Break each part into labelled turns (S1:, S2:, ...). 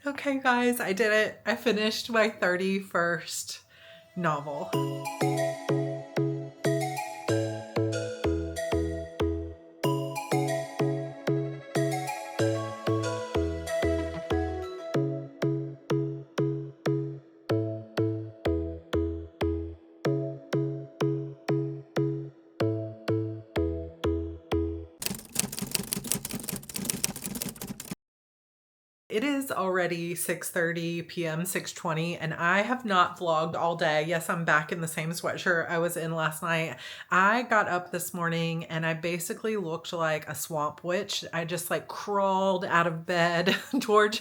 S1: Okay, guys, I did it. I finished my 31st novel. It is already 6:30 p.m., 6:20, and I have not vlogged all day. Yes, I'm back in the same sweatshirt I was in last night. I got up this morning and I basically looked like a swamp witch. I just like crawled out of bed. George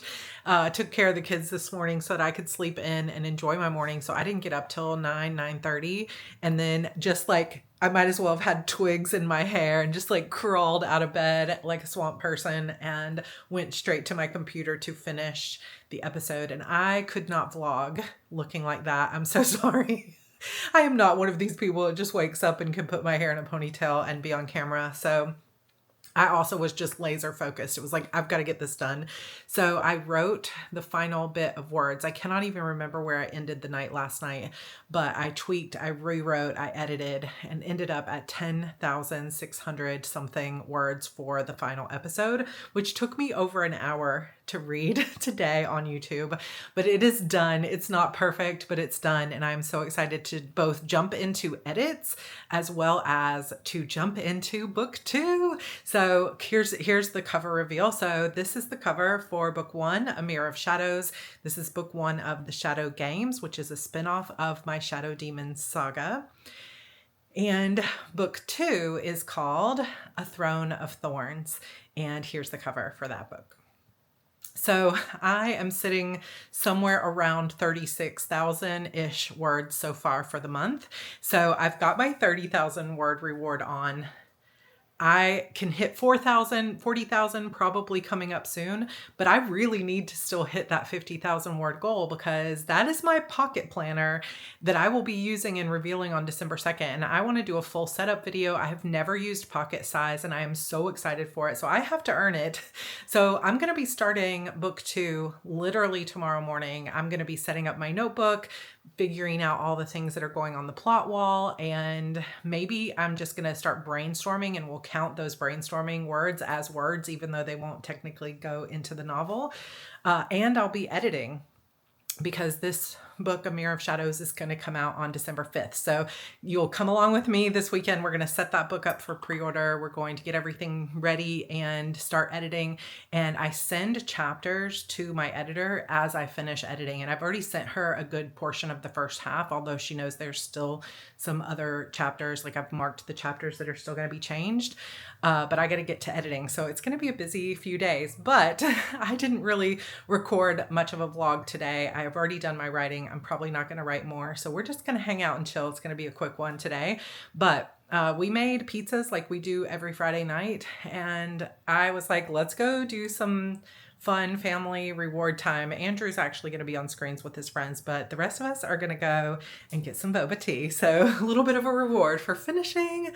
S1: took care of the kids this morning so that I could sleep in and enjoy my morning. So I didn't get up till 9:30. And then just like I might as well have had twigs in my hair and just like crawled out of bed like a swamp person and went straight to my computer to finish the episode. And I could not vlog looking like that. I'm so sorry. I am not one of these people that just wakes up and can put my hair in a ponytail and be on camera. So I also was just laser focused. It was like, I've got to get this done. So I wrote the final bit of words. I cannot even remember where I ended the night last night, but I tweaked, I rewrote, I edited, and ended up at 10,600 something words for the final episode, which took me over an hour to read today on YouTube, but it is done. It's not perfect, but it's done. And I'm so excited to both jump into edits as well as to jump into book 2. So here's the cover reveal. So this is the cover for book 1, A Mirror of Shadows. This is book 1 of the Shadow Games, which is a spinoff of my Shadow Demons saga. And book 2 is called A Throne of Thorns. And here's the cover for that book. So I am sitting somewhere around 36,000-ish words so far for the month. So I've got my 30,000 word reward on. I can hit 4,000, 40,000 probably coming up soon, but I really need to still hit that 50,000 word goal because that is my pocket planner that I will be using and revealing on December 2nd. And I want to do a full setup video. I have never used pocket size and I am so excited for it. So I have to earn it. So I'm going to be starting book 2 literally tomorrow morning. I'm going to be setting up my notebook, figuring out all the things that are going on the plot wall, and maybe I'm just going to start brainstorming and we'll count those brainstorming words as words, even though they won't technically go into the novel. And I'll be editing because this book, A Mirror of Shadows, is going to come out on December 5th. So you'll come along with me this weekend. We're going to set that book up for pre-order. We're going to get everything ready and start editing. And I send chapters to my editor as I finish editing. And I've already sent her a good portion of the first half, although she knows there's still some other chapters. Like I've marked the chapters that are still going to be changed. But I got to get to editing. So it's going to be a busy few days. But I didn't really record much of a vlog today. I have already done my writing. I'm probably not going to write more. So we're just going to hang out and chill. It's going to be a quick one today. But we made pizzas like we do every Friday night. And I was like, let's go do some fun family reward time. Andrew's actually going to be on screens with his friends, but the rest of us are going to go and get some boba tea. So a little bit of a reward for finishing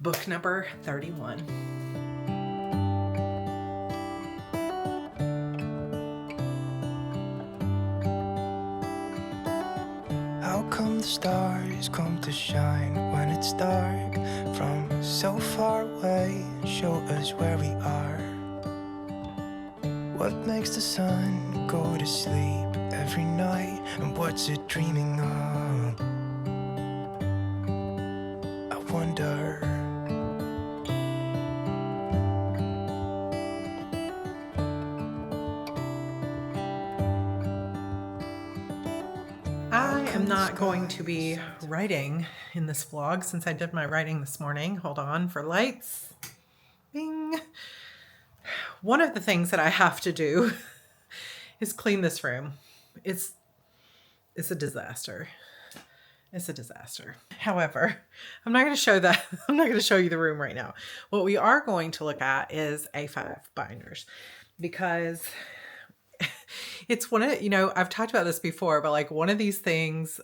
S1: book number 31.
S2: How come the stars come to shine when it's dark from so far away and show us where we are? What makes the sun go to sleep every night and what's it dreaming of? I wonder.
S1: I am not going to be writing in this vlog since I did my writing this morning. Hold on for lights. Bing. One of the things that I have to do is clean this room. It's a disaster. It's a disaster. However, I'm not going to show that. I'm not going to show you the room right now. What we are going to look at is A5 binders because it's one of, I've talked about this before, but like one of these things,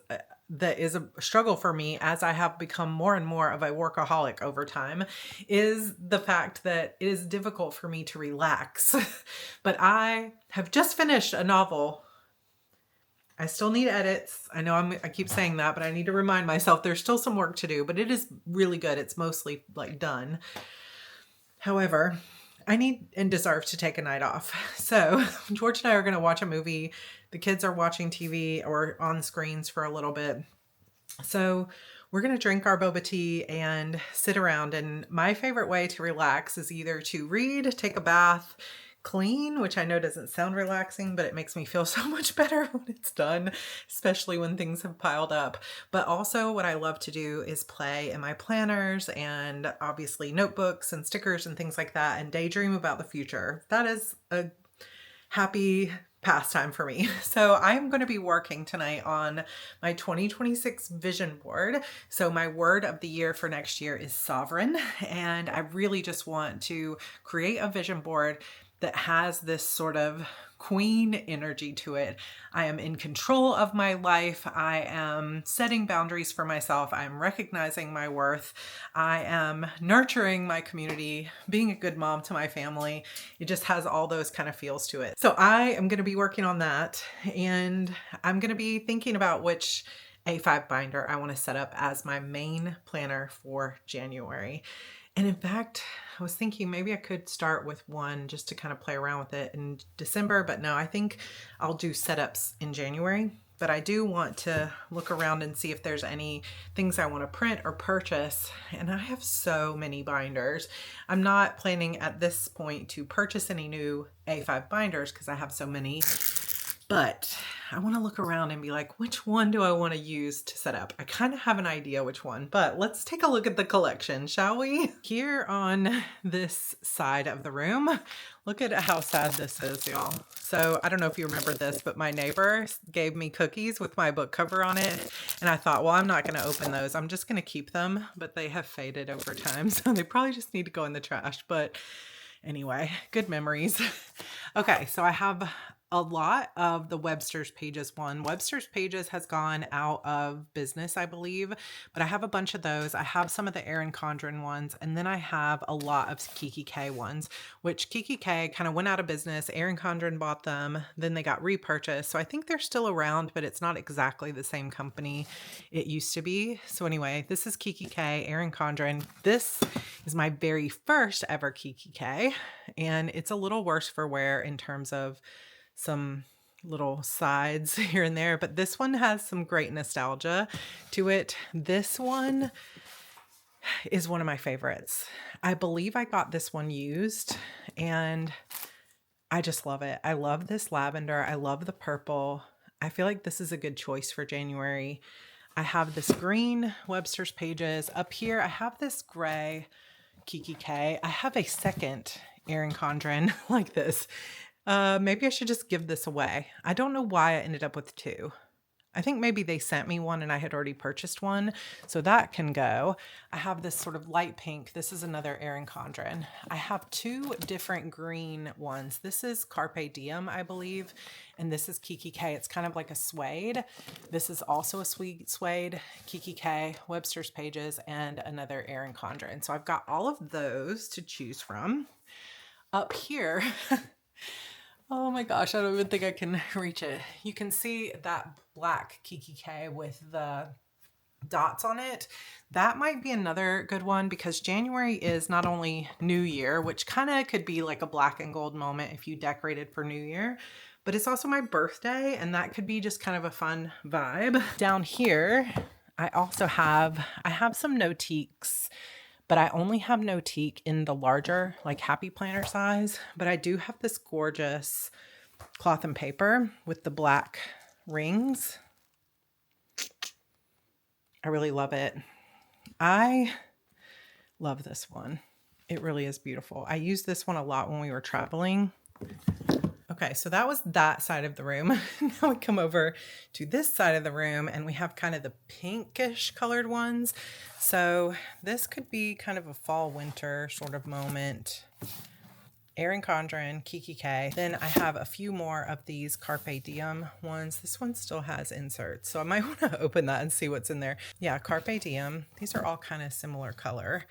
S1: that is a struggle for me as I have become more and more of a workaholic over time is the fact that it is difficult for me to relax. But I have just finished a novel. I still need edits. I know I keep saying that, but I need to remind myself there's still some work to do, but it is really good. It's mostly like done. However, I need and deserve to take a night off. So George and I are going to watch a movie. The kids are watching TV or on screens for a little bit. So we're going to drink our boba tea and sit around. And my favorite way to relax is either to read, take a bath, clean, which I know doesn't sound relaxing, but it makes me feel so much better when it's done, especially when things have piled up. But also what I love to do is play in my planners and obviously notebooks and stickers and things like that, and daydream about the future. That is a happy pastime for me. So I'm going to be working tonight on my 2026 vision board. So my word of the year for next year is sovereign. And I really just want to create a vision board that has this sort of queen energy to it. I am in control of my life. I am setting boundaries for myself. I'm recognizing my worth. I am nurturing my community, being a good mom to my family. It just has all those kind of feels to it. So I am going to be working on that, and I'm going to be thinking about which A5 binder I want to set up as my main planner for January. And in fact, I was thinking maybe I could start with one just to kind of play around with it in December, but no, I think I'll do setups in January. But I do want to look around and see if there's any things I want to print or purchase. And I have so many binders. I'm not planning at this point to purchase any new A5 binders because I have so many. But I want to look around and be like, which one do I want to use to set up? I kind of have an idea which one, but let's take a look at the collection, shall we? Here on this side of the room, look at how sad this is, y'all. So I don't know if you remember this, but my neighbor gave me cookies with my book cover on it. And I thought, well, I'm not going to open those. I'm just going to keep them, but they have faded over time. So they probably just need to go in the trash. But anyway, good memories. Okay, so I have a lot of the Webster's Pages one. Webster's Pages has gone out of business, I believe, but I have a bunch of those. I have some of the Erin Condren ones, and then I have a lot of Kiki K ones, which Kiki K kind of went out of business. Erin Condren bought them, then they got repurchased. So I think they're still around, but it's not exactly the same company it used to be. So anyway, this is Kiki K, Erin Condren. This is my very first ever Kiki K, and it's a little worse for wear in terms of some little sides here and there, but this one has some great nostalgia to it. This one is one of my favorites. I believe I got this one used, and I just love it. I love this lavender. I love the purple. I feel like this is a good choice for January. I have this green Webster's Pages. Up here, I have this gray Kiki K. I have a second Erin Condren like this. Maybe I should just give this away. I don't know why I ended up with two. I think maybe they sent me one and I had already purchased one, so that can go. I have this sort of light pink. This is another Erin Condren. I have two different green ones. This is Carpe Diem, I believe, and this is Kiki K. It's kind of like a suede. This is also a sweet suede, Kiki K, Webster's Pages, and another Erin Condren. So I've got all of those to choose from. Up here... Oh my gosh, I don't even think I can reach it. You can see that black Kiki K with the dots on it. That might be another good one because January is not only New Year, which kind of could be like a black and gold moment if you decorated for New Year, but it's also my birthday, and that could be just kind of a fun vibe. Down here, I have some Notiques, but I only have Notique in the larger, like Happy Planner size. But I do have this gorgeous cloth and paper with the black rings. I really love it. I love this one. It really is beautiful. I used this one a lot when we were traveling. Okay, so that was that side of the room. Now we come over to this side of the room, and we have kind of the pinkish colored ones. So this could be kind of a fall winter sort of moment. Erin Condren, Kiki K. Then I have a few more of these Carpe Diem ones. This one still has inserts, so I might want to open that and see what's in there. Yeah, Carpe Diem. These are all kind of similar color.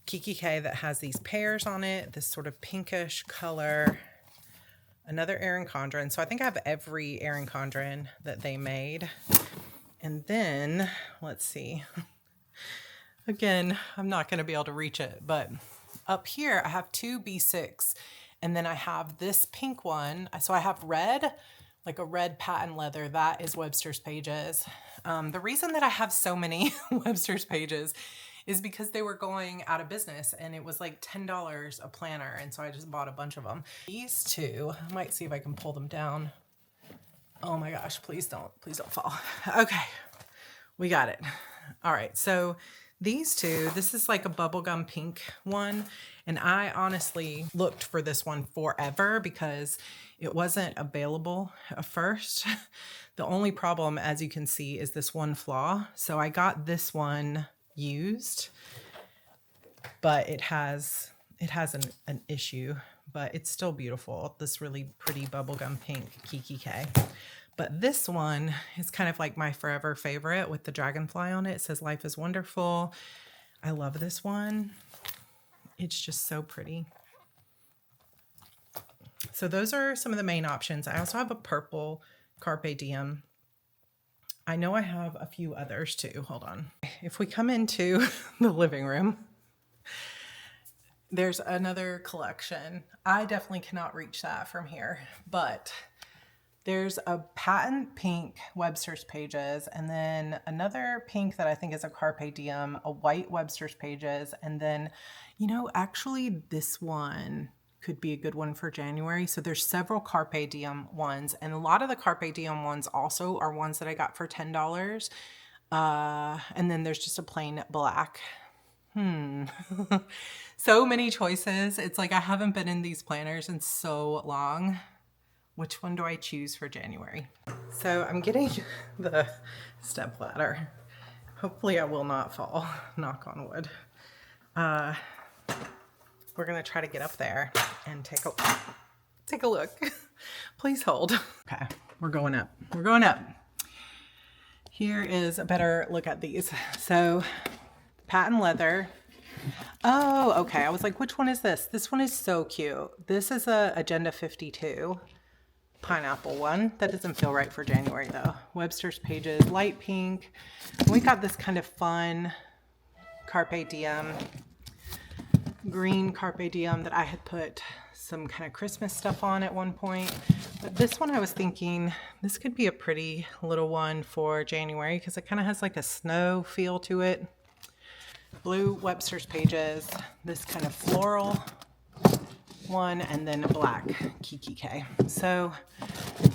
S1: Kiki K that has these pears on it, this sort of pinkish color. Another Erin Condren. So I think I have every Erin Condren that they made. And then, let's see. Again, I'm not going to be able to reach it, but up here I have two B6, and then I have this pink one. So I have red, like a red patent leather. That is Webster's Pages. The reason that I have so many Webster's Pages is because they were going out of business, and it was like $10 a planner, and so I just bought a bunch of them. These two, I might see if I can pull them down. Oh my gosh, please don't fall. Okay, we got it. All right, so these two, this is like a bubblegum pink one, and I honestly looked for this one forever because it wasn't available at first. The only problem, as you can see, is this one flaw. So I got this one used, but it has an issue, but it's still beautiful. This really pretty bubblegum pink Kiki K. But this one is kind of like my forever favorite with the dragonfly on it. It says life is wonderful. I love this one. It's just so pretty. So those are some of the main options. I also have a purple Carpe Diem. I know I have a few others too. Hold on. If we come into the living room, there's another collection. I definitely cannot reach that from here, but there's a patent pink Webster's Pages, and then another pink that I think is a Carpe Diem, a white Webster's Pages, and then, you know, actually this one could be a good one for January. So there's several Carpe Diem ones, and a lot of the Carpe Diem ones also are ones that I got for $10. And then there's just a plain black. So many choices. It's like I haven't been in these planners in so long. Which one do I choose for January? So I'm getting the step ladder. Hopefully I will not fall, knock on wood. We're gonna try to get up there and take a look. Please hold. Okay, we're going up. We're going up. Here is a better look at these. So patent leather. Oh, okay. I was like, which one is this? This one is so cute. This is a Agenda 52. Pineapple one. That doesn't feel right for January though. Webster's Pages, light pink. We got this kind of fun Carpe Diem, green Carpe Diem that I had put some kind of Christmas stuff on at one point. But this one I was thinking this could be a pretty little one for January because it kind of has like a snow feel to it. Blue Webster's Pages, this kind of floral one, and then a black Kiki K. So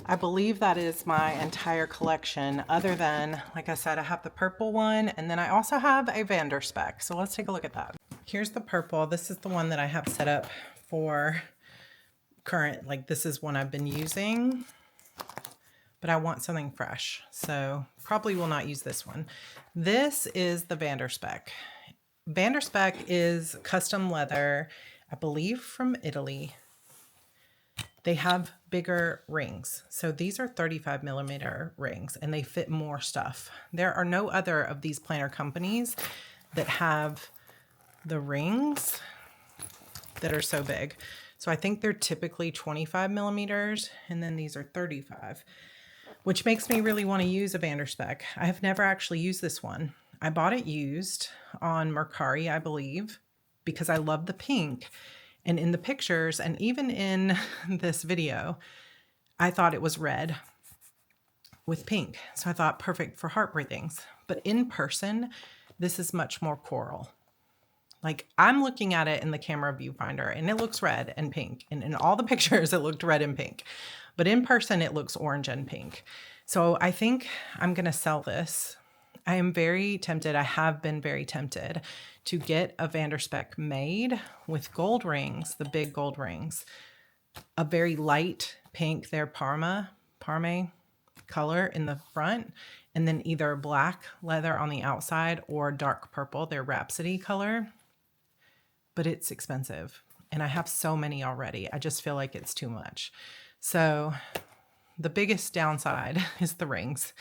S1: I believe that is my entire collection, other than, like I said, I have the purple one, and then I also have a Vanderspec. So let's take a look at that. Here's the purple. This is the one that I have set up for current, like this is one I've been using, but I want something fresh. So probably will not use this one. This is the Vanderspec. Vanderspec is custom leather, I believe from Italy. They have bigger rings. So these are 35 millimeter rings and they fit more stuff. There are no other of these planner companies that have the rings that are so big. So I think they're typically 25 millimeters and then these are 35, which makes me really want to use a Vanderspec. I have never actually used this one. I bought it used on Mercari, I believe, because I love the pink. And in the pictures, and even in this video, I thought it was red with pink. So I thought perfect for heart breathings. But in person, this is much more coral. Like I'm looking at it in the camera viewfinder and it looks red and pink. And in all the pictures, it looked red and pink. But in person, it looks orange and pink. So I think I'm going to sell this. I am very tempted. I have been very tempted to get a Vanderspec made with gold rings, the big gold rings, a very light pink, their Parme color in the front, and then either black leather on the outside or dark purple, their Rhapsody color. But it's expensive. and I have so many already. I just feel like it's too much. So the biggest downside is the rings.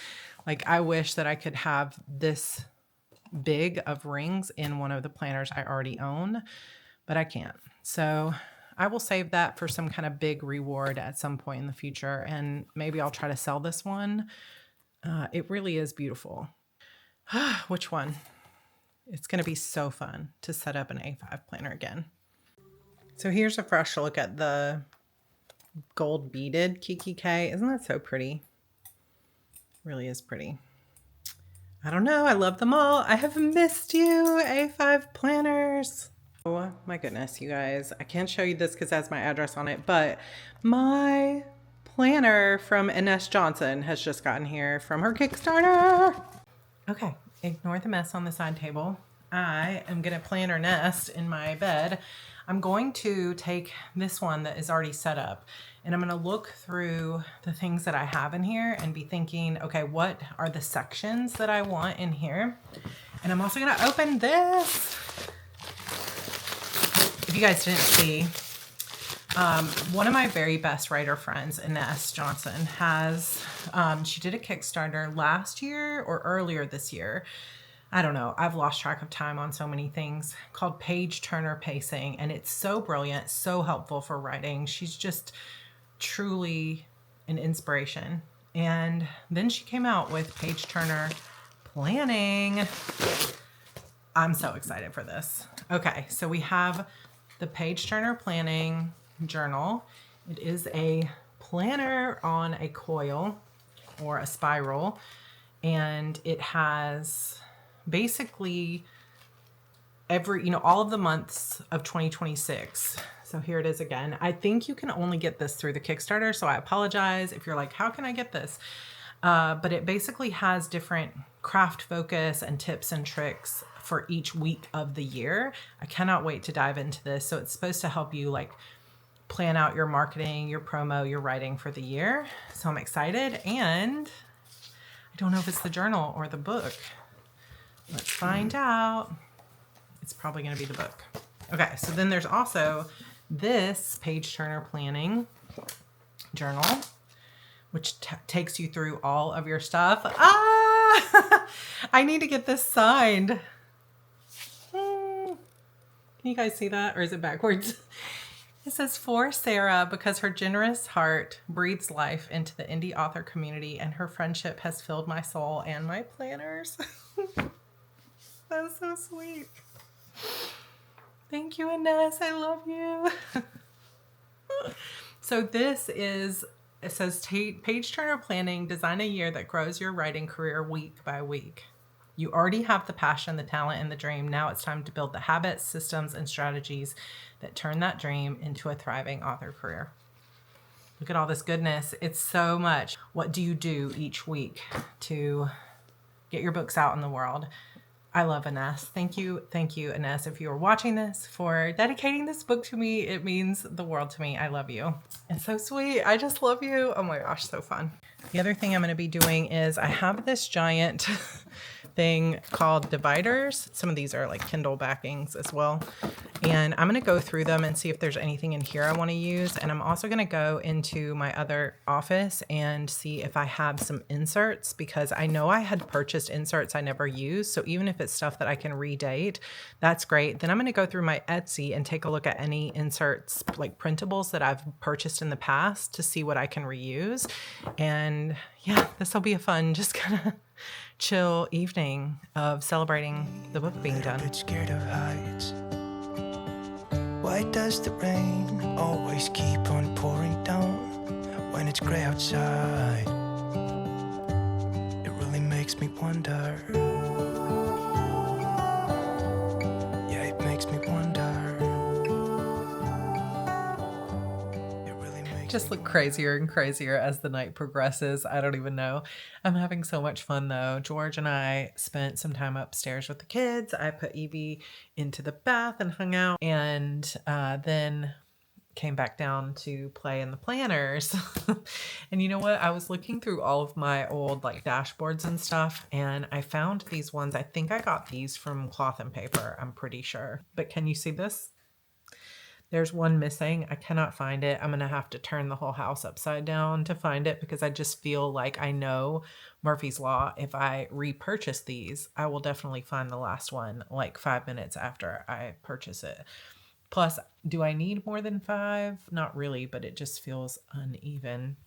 S1: Like, I wish that I could have this big of rings in one of the planners I already own, but I can't. So I will save that for some kind of big reward at some point in the future, and maybe I'll try to sell this one. It really is beautiful. Which one? It's going to be so fun to set up an A5 planner again. So here's a fresh look at the gold beaded Kiki K. Isn't that so pretty? Really is pretty. I don't know. I love them all. I have missed you, A5 planners. Oh my goodness, you guys. I can't show you this because it has my address on it, but my planner from Ines Johnson has just gotten here from her Kickstarter. Okay, ignore the mess on the side table. I am going to plan her nest in my bed. I'm going to take this one that is already set up, and I'm going to look through the things that I have in here and be thinking, okay, what are the sections that I want in here? And I'm also going to open this. If you guys didn't see, one of my very best writer friends, Ines Johnson, has, she did a Kickstarter last year or earlier this year. I don't know. I've lost track of time on so many things, called Page Turner Pacing. And it's so brilliant, so helpful for writing. She's just truly an inspiration. And then she came out with Page Turner Planning. I'm so excited for this. Okay, so we have the Page Turner Planning Journal. It is a planner on a coil or a spiral, and it has basically all of the months of 2026. So here it is again. I think you can only get this through the Kickstarter, so I apologize if you're like, how can I get this? But it basically has different craft focus and tips and tricks for each week of the year. I cannot wait to dive into this. So it's supposed to help you like plan out your marketing, your promo, your writing for the year. So I'm excited, and I don't know if it's the journal or the book. Let's find out. It's probably going to be the book. Okay, so then there's also this Page Turner Planning Journal, which takes you through all of your stuff. I need to get this signed. Can you guys see that? Or is it backwards? It says, "For Sarah, because her generous heart breathes life into the indie author community, and her friendship has filled my soul and my planners." That's so sweet. Thank you, Ines. I love you. So this is, it says, Page Turner Planning, design a year that grows your writing career week by week. You already have the passion, the talent, and the dream. Now it's time to build the habits, systems, and strategies that turn that dream into a thriving author career. Look at all this goodness. It's so much. What do you do each week to get your books out in the world? I love Ines. Thank you, Ines, if you are watching this, for dedicating this book to me. It means the world to me. I love you. It's so sweet. I just love you. Oh my gosh, so fun. The other thing I'm going to be doing is I have this giant thing called dividers. Some of these are like Kindle backings as well. And I'm going to go through them and see if there's anything in here I want to use. And I'm also going to go into my other office and see if I have some inserts, because I know I had purchased inserts I never used. So even if it's stuff that I can redate, that's great. Then I'm going to go through my Etsy and take a look at any inserts, like printables that I've purchased in the past, to see what I can reuse. And yeah, this will be a fun, just kind of chill evening of celebrating the book being done.
S2: Bit scared of heights. Why does the rain always keep on pouring down when it's gray outside? It really makes me wonder. Yeah, it makes me wonder.
S1: Just look crazier and crazier as the night progresses. I don't even know. I'm having so much fun though. George and I spent some time upstairs with the kids. I put Evie into the bath and hung out, and then came back down to play in the planners. And you know what? I was looking through all of my old like dashboards and stuff, and I found these ones. I think I got these from Cloth and Paper, I'm pretty sure. But can you see this? There's one missing. I cannot find it. I'm going to have to turn the whole house upside down to find it because I just feel like I know Murphy's Law. If I repurchase these, I will definitely find the last one like 5 minutes after I purchase it. Plus, do I need more than 5? Not really, but it just feels uneven.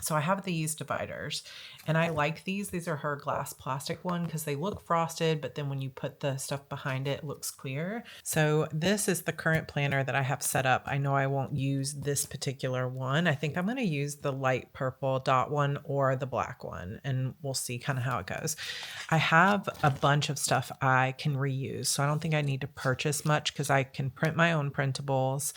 S1: So I have these dividers, and I like these. These are her glass plastic one because they look frosted, but then when you put the stuff behind it, it looks clear. So this is the current planner that I have set up. I know I won't use this particular one. I think I'm going to use the light purple dot one or the black one, and we'll see kind of how it goes. I have a bunch of stuff I can reuse, so I don't think I need to purchase much because I can print my own printables.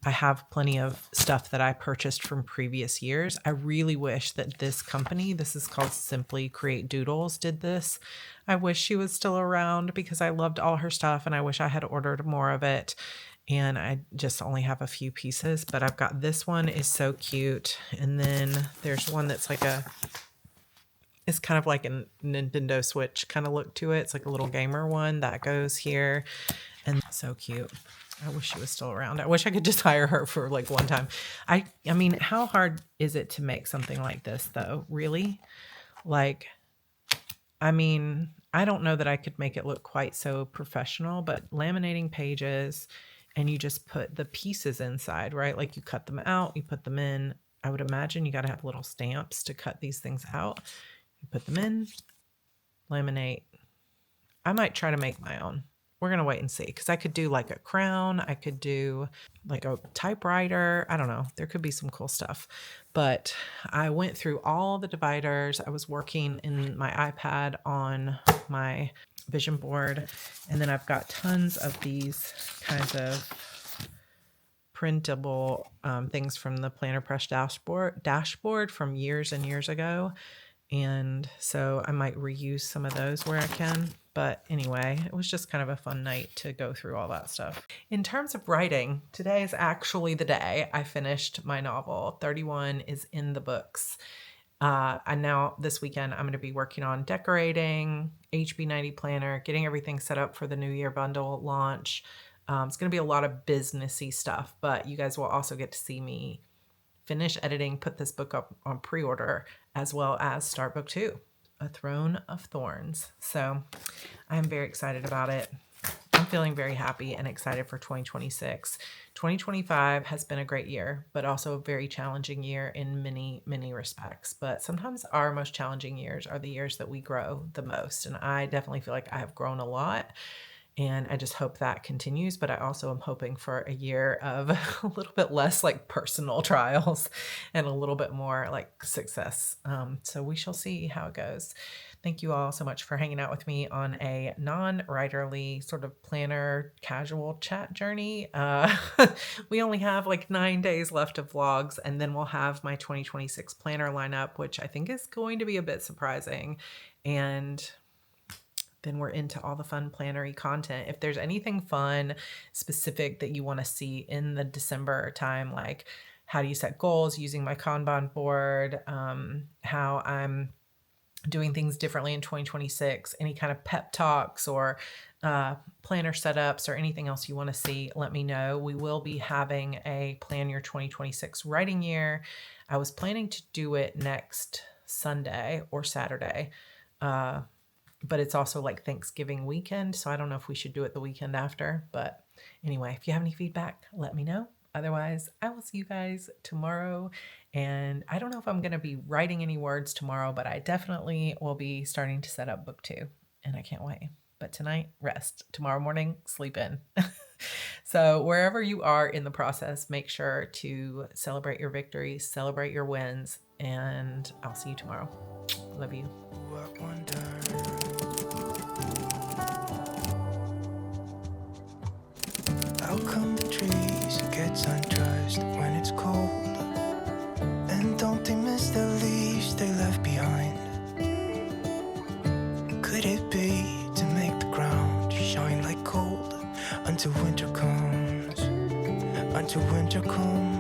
S1: I have plenty of stuff that I purchased from previous years. I really wish that this company, this is called Simply Create Doodles, did this. I wish she was still around because I loved all her stuff and I wish I had ordered more of it. And I just only have a few pieces, but I've got this one is so cute. And then there's one that's like it's kind of like a Nintendo Switch kind of look to it. It's like a little gamer one that goes here and so cute. I wish she was still around. I wish I could just hire her for like one time. I mean, how hard is it to make something like this though? Really? Like, I mean, I don't know that I could make it look quite so professional, but laminating pages and you just put the pieces inside, right? Like you cut them out, you put them in. I would imagine you got to have little stamps to cut these things out. You put them in, laminate. I might try to make my own. We're going to wait and see because I could do like a crown. I could do like a typewriter. I don't know. There could be some cool stuff. But I went through all the dividers. I was working in my iPad on my vision board. And then I've got tons of these kinds of printable things from the Planner Press dashboard from years and years ago. And so I might reuse some of those where I can. But anyway, it was just kind of a fun night to go through all that stuff. In terms of writing, today is actually the day I finished my novel. 31 is in the books. And now this weekend, I'm going to be working on decorating, HB90 planner, getting everything set up for the New Year bundle launch. It's going to be a lot of businessy stuff, but you guys will also get to see me finish editing, put this book up on pre-order, as well as start book 2. A Throne of Thorns. So I'm very excited about it. I'm feeling very happy and excited for 2026. 2025 has been a great year, but also a very challenging year in many, many respects. But sometimes our most challenging years are the years that we grow the most. And I definitely feel like I have grown a lot. And I just hope that continues. But I also am hoping for a year of a little bit less like personal trials and a little bit more like success. So we shall see how it goes. Thank you all so much for hanging out with me on a non-writerly sort of planner casual chat journey. We only have like 9 days left of vlogs, and then we'll have my 2026 planner lineup, which I think is going to be a bit surprising. And then we're into all the fun plannery content. If there's anything fun, specific that you want to see in the December time, like how do you set goals using my Kanban board, how I'm doing things differently in 2026, any kind of pep talks or planner setups or anything else you want to see, let me know. We will be having a Plan Your 2026 writing year. I was planning to do it next Sunday or Saturday, but it's also like Thanksgiving weekend, so I don't know if we should do it the weekend after. But anyway, if you have any feedback, let me know. Otherwise, I will see you guys tomorrow. And I don't know if I'm going to be writing any words tomorrow, but I definitely will be starting to set up book 2. And I can't wait. But tonight, rest. Tomorrow morning, sleep in. So wherever you are in the process, make sure to celebrate your victories, celebrate your wins, and I'll see you tomorrow. Love you.
S2: I wonder how come the trees gets undressed when it's cold? And don't they miss the leaves they left behind? Could it be to make the ground shine like gold until winter comes? Until winter comes.